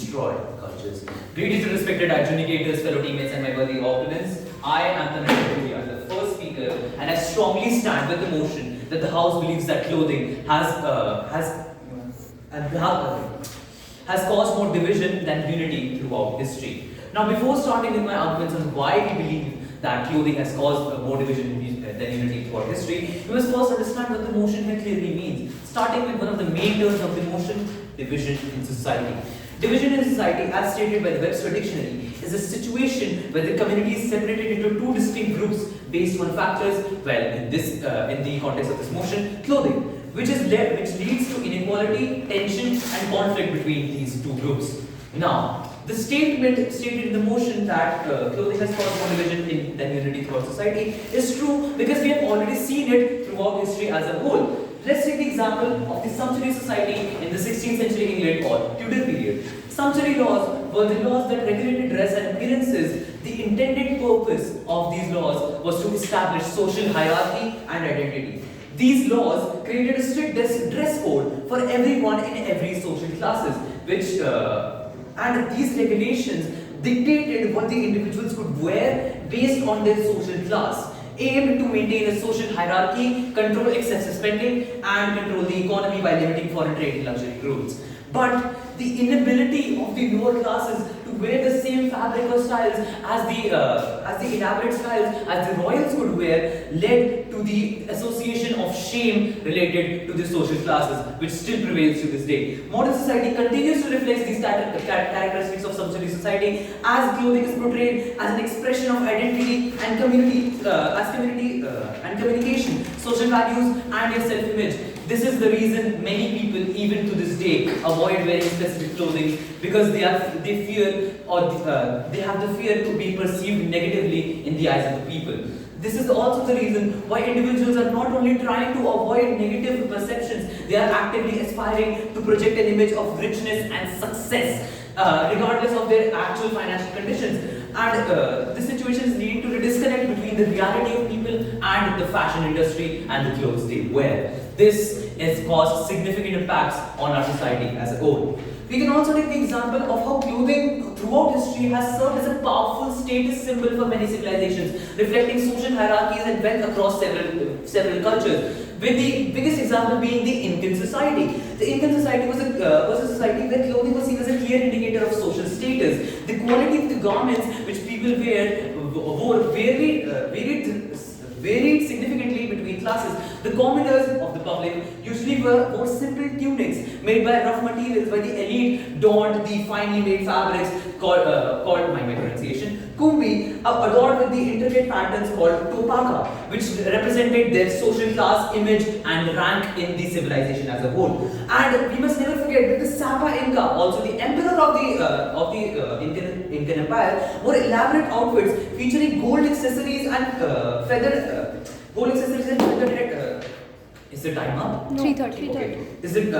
destroy cultures. Greetings to respected adjudicators, fellow teammates, and my worthy opponents. I am Tanay, the first speaker, and I strongly stand with the motion that the House believes that clothing has caused more division than unity throughout history. Now, before starting with my arguments on why we believe that clothing has caused more division than unity throughout history, we must first understand what the motion here clearly means. Starting with one of the main terms of the motion, division in society. Division in society, as stated by the Webster Dictionary, is a situation where the community is separated into two distinct groups based on factors, well, in the context of this motion, clothing, which leads to inequality, tension, and conflict between these two groups. Now, the statement stated in the motion that clothing has caused more division than unity throughout society is true because we have already seen it throughout history as a whole. Let's take the example of the sumptuary society in the 16th century England or Tudor period. Sumptuary laws were the laws that regulated dress and appearances. The intended purpose of these laws was to establish social hierarchy and identity. These laws created a strict dress code for everyone in every social classes, and these regulations dictated what the individuals could wear based on their social class, aimed to maintain a social hierarchy, control excessive spending, and control the economy by limiting foreign trade in luxury goods. But the inability of the lower classes to wear the same fabric or styles as the elaborate styles as the royals could wear led to the association of shame related to the social classes, which still prevails to this day. Modern society continues to reflect these characteristics of sumptuary society as clothing is portrayed as an expression of identity and communication, social values, and your self-image. This is the reason many people, even to this day, avoid wearing specific clothing because they have the fear to be perceived negatively in the eyes of the people. This is also the reason why individuals are not only trying to avoid negative perceptions, they are actively aspiring to project an image of richness and success, regardless of their actual financial conditions. And this situation is leading to the disconnect between the reality of people and the fashion industry and the clothes they wear. This has caused significant impacts on our society as a whole. We can also take the example of how clothing throughout history has served as a powerful status symbol for many civilizations, reflecting social hierarchies and wealth across several cultures, with the biggest example being the Incan society. The Incan society was a society where clothing was seen as a clear indicator of social status. The quality of the garments which people wore varied significantly between classes. The commoners of the public usually wore simple tunics made by rough materials, while the elite donned the finely made fabrics called my pronunciation, kumbi, adorned with the intricate patterns called topaka, which represented their social class, image, and rank in the civilization as a whole. And we must never forget that the Sapa Inca, also the emperor of the Incan Empire, wore elaborate outfits featuring gold accessories and feathered is the time up? No. 3:30. Okay. Is it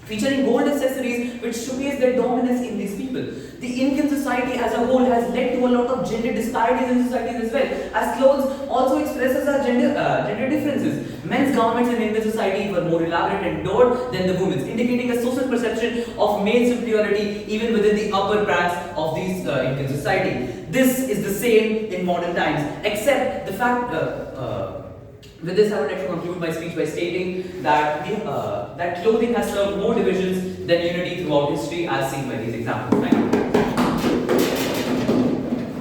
featuring gold accessories which showcase their dominance in these people? The Incan society as a whole has led to a lot of gender disparities in society as well, as clothes also expresses our gender differences. Men's garments in Indian society were more elaborate and adored than the women's, indicating a social perception of male superiority even within the upper ranks of these Incan society. This is the same in modern times, except the fact. With this, I would like to conclude my speech by stating that that clothing has served more divisions than unity throughout history, as seen by these examples. Thank you.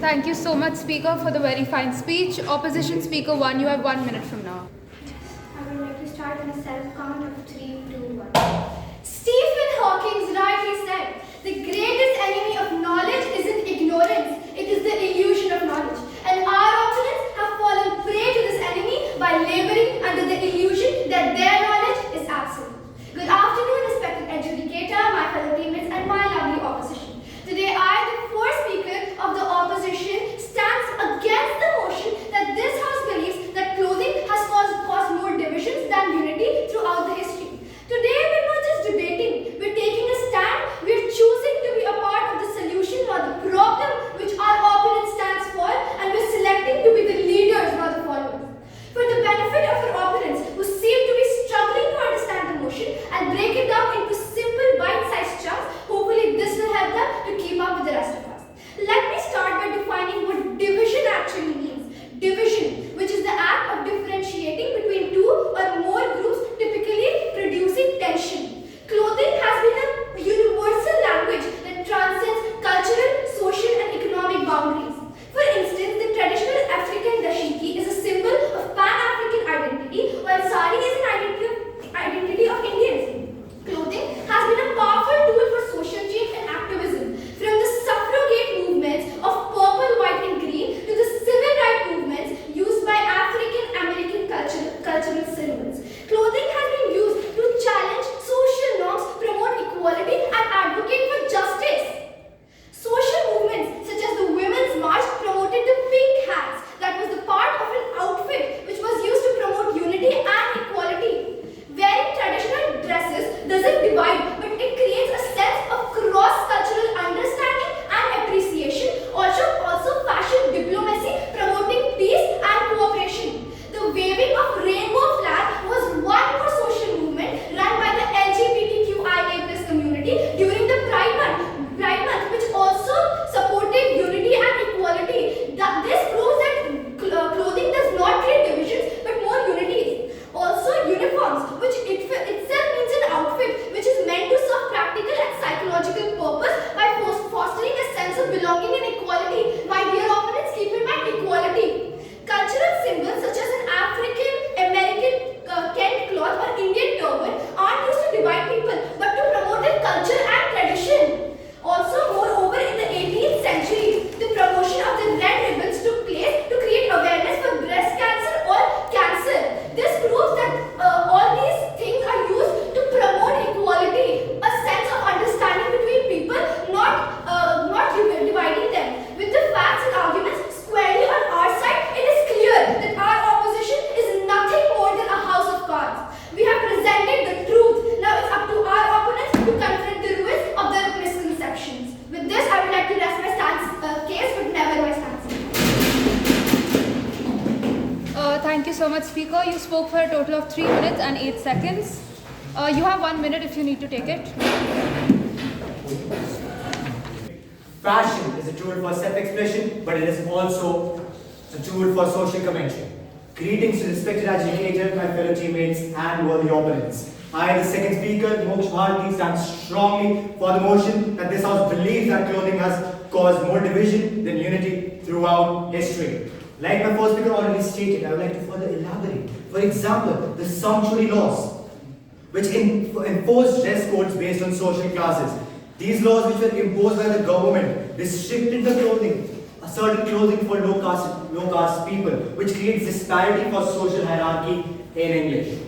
Thank you so much, Speaker, for the very fine speech. Opposition Speaker 1, you have 1 minute from now. I would like to start on a self-count of 3, 2, 1. Stephen Hawking rightly said, the greatest enemy of knowledge isn't ignorance, it is the illusion of knowledge. And our opponents have fallen prey to this enemy by laboring under the illusion that their knowledge is absolute. Good afternoon, respected adjudicator, my fellow teammates, and my lovely opposition. Today, I, the fourth speaker of the opposition, stands against the motion that this House believes that clothing has so much, speaker. You spoke for a total of 3 minutes and 8 seconds. You have 1 minute if you need to take it. Fashion is a tool for self-expression, but it is also a tool for social commentary. Greetings to respected educators, my fellow teammates, and worthy opponents. I, the second speaker, Moksh Bharti, stand strongly for the motion that this House believes that clothing has caused more division than unity throughout history. Like my first speaker already stated, I would like to further elaborate. For example, the sumptuary laws, which enforce dress codes based on social classes. These laws, which were imposed by the government, restricted the clothing, a certain clothing for low caste people, which creates disparity for social hierarchy in English.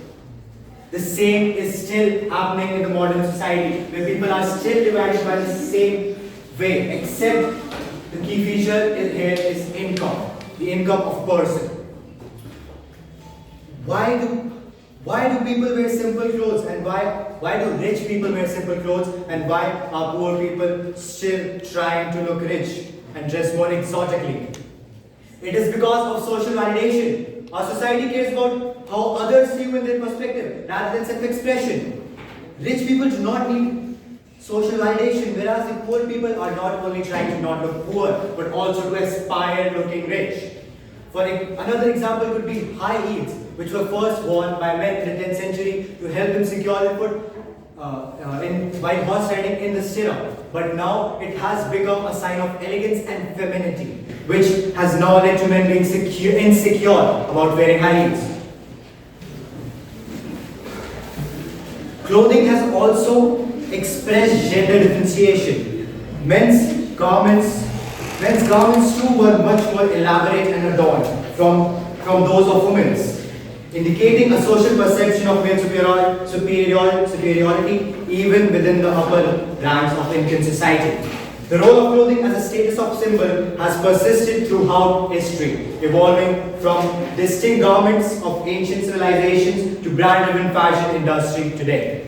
The same is still happening in the modern society, where people are still divided by the same way, except the key feature here is income, the income of person. Why do people wear simple clothes, and why do rich people wear simple clothes, and why are poor people still trying to look rich and dress more exotically? It is because of social validation. Our society cares about how others see you in their perspective rather than self-expression. Rich people do not need social validation, whereas the poor people are not only trying to not look poor, but also to aspire looking rich. Another example could be high heels, which were first worn by men in the 10th century to help them secure their foot while horse riding in the stirrup. But now it has become a sign of elegance and femininity, which has now led to men being insecure about wearing high heels. Clothing has also expressed gender differentiation. Men's garments too were much more elaborate and adorned from those of women's, indicating a social perception of male superiority even within the upper ranks of Indian society. The role of clothing as a status of symbol has persisted throughout history, evolving from distinct garments of ancient civilizations to brand-driven fashion industry today.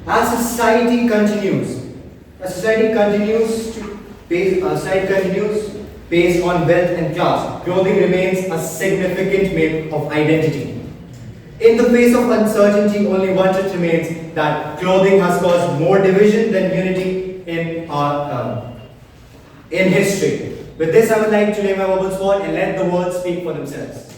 As society continues based on wealth and class, clothing remains a significant make of identity. In the face of uncertainty, only one truth remains, that clothing has caused more division than unity in history. With this, I would like to lay my verbal sword and let the words speak for themselves.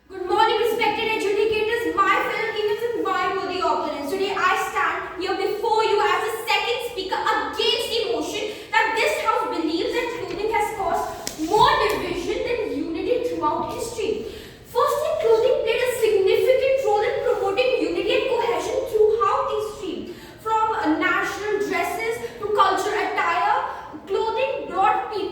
Good morning, respected educators, my fellow teammates, and my worthy opponents. Today I stand here before you as a second speaker against the motion that this House believes that clothing has caused more division than unity throughout history. Firstly, clothing played a significant role in promoting unity and cohesion throughout history. From national dresses to cultural attire, clothing brought people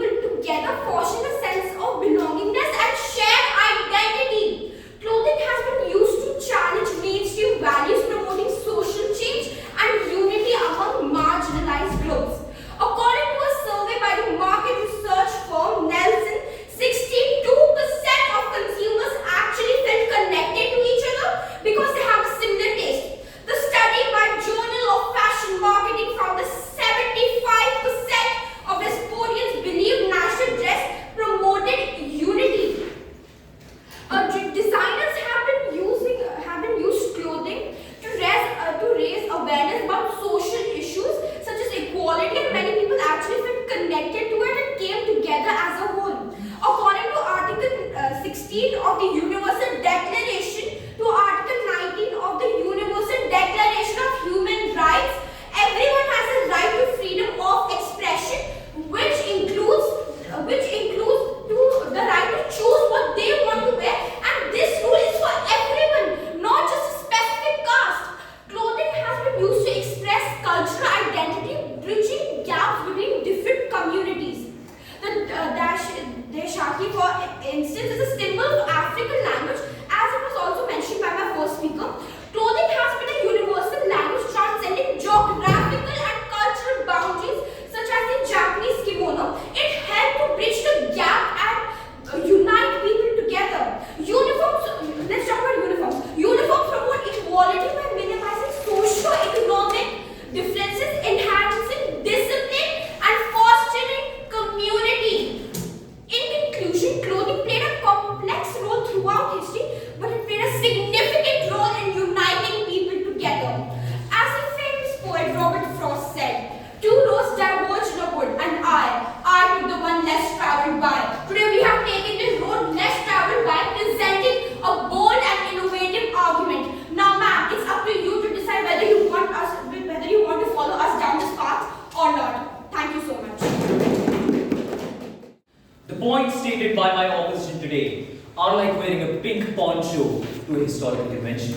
are like wearing a pink poncho to a historical convention.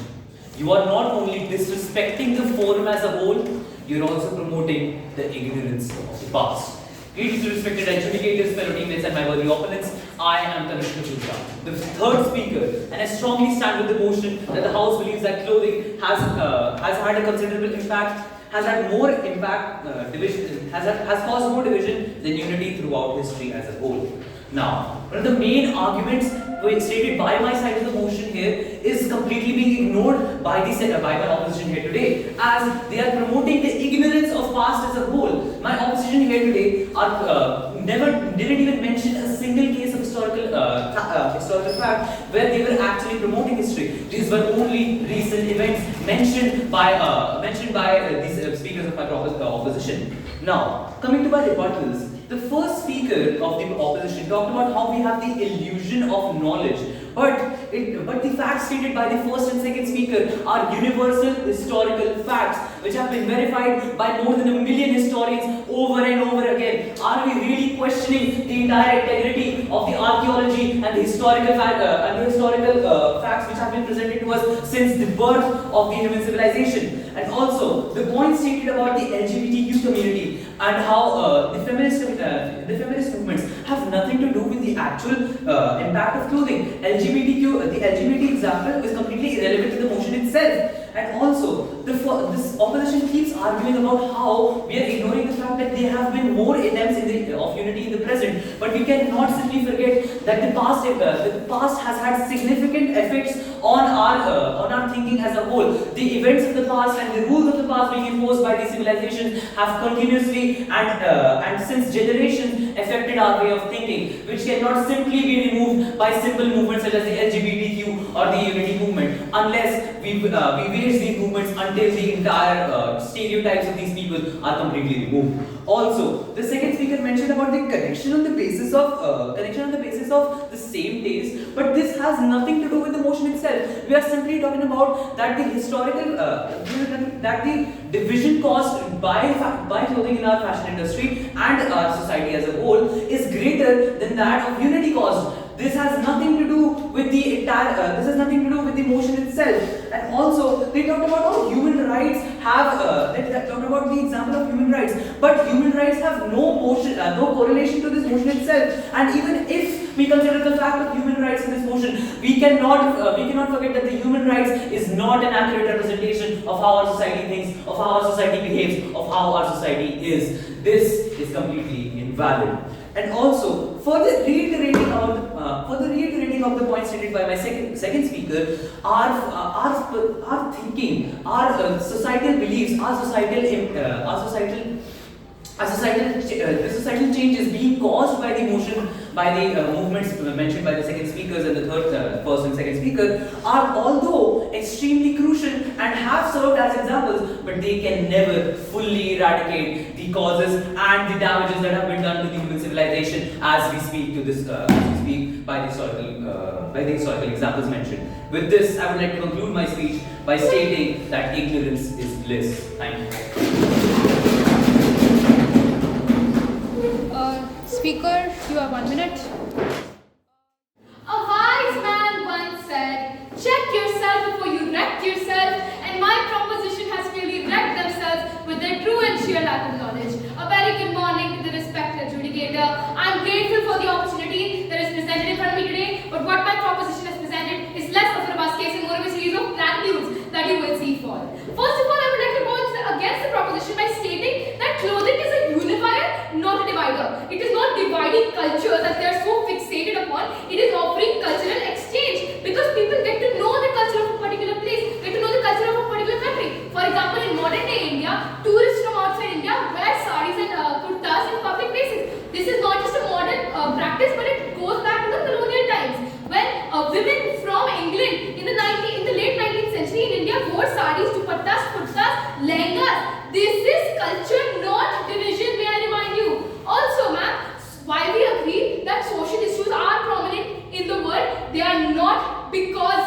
You are not only disrespecting the forum as a whole, you're also promoting the ignorance of the past. Greetings to respected adjudicators, fellow teammates, and my worthy opponents. I am Tanishka Chopra, the third speaker, and I strongly stand with the motion that the House believes that clothing has had a considerable impact, has had more impact, has caused more division than unity throughout history as a whole. Now, one of the main arguments stated by my side of the motion here is completely being ignored by my opposition here today, as they are promoting the ignorance of past as a whole. My opposition here today didn't even mention a single case of historical fact where they were actually promoting history. These were only recent events mentioned by these speakers of my opposition. Now, coming to my rebuttals. The first speaker of the opposition talked about how we have the illusion of knowledge, but the facts stated by the first and second speaker are universal historical facts which have been verified by more than 1 million historians over and over again. Are we really questioning the entire integrity of the archaeology and the historical facts which have been presented to us since the birth of the human civilization? And also the point stated about the LGBTQ community and how the feminist movements have nothing to do with the actual impact of clothing. The LGBT example is completely irrelevant to the motion itself. And also, this opposition keeps arguing about how we are ignoring the fact that there have been more attempts of unity in the present. But we cannot simply forget that the past has had significant effects on our thinking as a whole. The events of the past and the rules of the past being imposed by these civilizations have continuously and since generations affected our way of thinking, which cannot simply be removed by simple movements such as the LGBTQ or the unity movement, unless we wage these movements until the entire stereotypes of these people are completely removed. Also, the second speaker mentioned about the connection on the basis of the same taste, but this has nothing to do with the motion itself. We are simply talking about that the historical that the division caused by clothing in our fashion industry and our society as a whole is greater than that of unity caused. This has nothing to do with the entire. This has nothing to do with the motion itself. And also, they talked about how human rights have. They talked about the example of human rights, but human rights have no correlation to this motion itself. And even if we consider the fact of human rights in this motion, we cannot forget that the human rights is not an accurate representation of how our society thinks, of how our society behaves, of how our society is. This is completely invalid. And also, further reiterating of the points stated by my second speaker, our thinking, our societal beliefs, the societal change is being caused by the movements mentioned by the second speakers and the first and second speaker are although extremely crucial and have served as examples, but they can never fully eradicate the causes and the damages that have been done to the human civilization as we speak by the historical examples mentioned. With this, I would like to conclude my speech by stating that ignorance is bliss. Thank you. Speaker, you have 1 minute. A wise man once said, check yourself before you wreck yourself, and my proposition has clearly wrecked themselves with their true and sheer lack of knowledge. A very good morning to the respected adjudicator. I am grateful for the opportunity that is presented in front of me today, but what my proposition has presented is less of a robust case and more of a series of platitudes that you will see fall. First of all, I would like to go against the proposition by stating that clothing is a unifier, not a divider. It is not dividing cultures that they are so fixated upon. It is offering cultural exchange because people get to know the culture of a particular place, get to know the culture of a particular country. For example, in modern day India, tourists from outside India wear saris and kurtas in public places. This is not just a modern practice, but it goes back to the colonial times when women from England in the late 19th century in India wore saris, dupattas, kurtas, lehengas. This is culture, not division, may I remind you. Also, ma'am, while we agree that social issues are prominent in the world, they are not because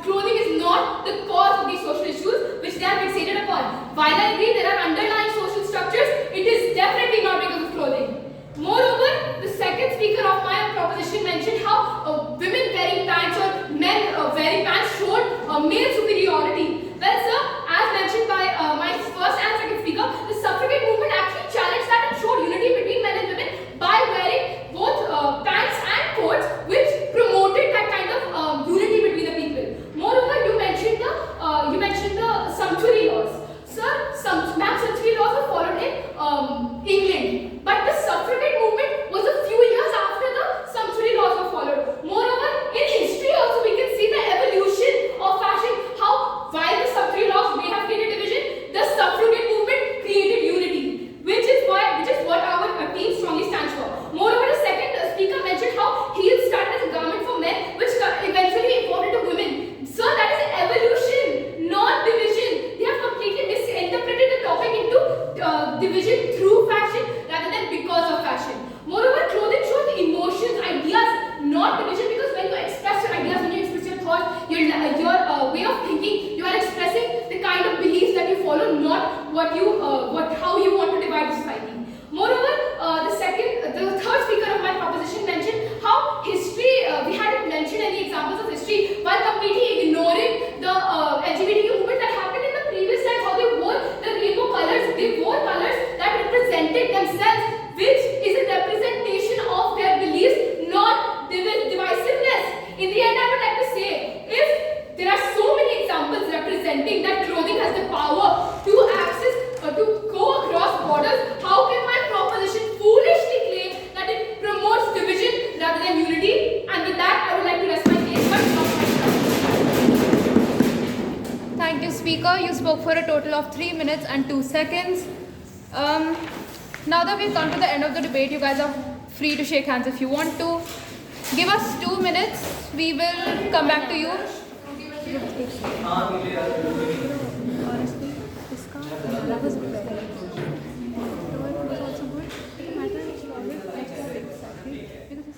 clothing is not the cause of these social issues which they are fixated upon. While I agree there are underlying social structures, it is definitely not because of clothing. Moreover, the second speaker of my proposition mentioned how women wearing how you want to divide the society. Moreover, the third speaker of my proposition mentioned how history, we hadn't mentioned any examples of history while completely ignoring the LGBTQ movement that happened in the previous times, how they wore the rainbow colors, they wore colors that represented themselves, which is a representation of their beliefs, not divisiveness. In the end, I would like to say, if there are so many examples representing that clothing has the power to access, to go across borders, how can my proposition foolishly claim that it promotes division rather than unity? And with that, I would like to rest my case, but not my time. Thank you, Speaker. You spoke for a total of 3 minutes and 2 seconds. Now that we've come to the end of the debate, you guys are free to shake hands if you want to. Give us 2 minutes. We will come back to you. That was very good. Was also good. The matter is solid. Because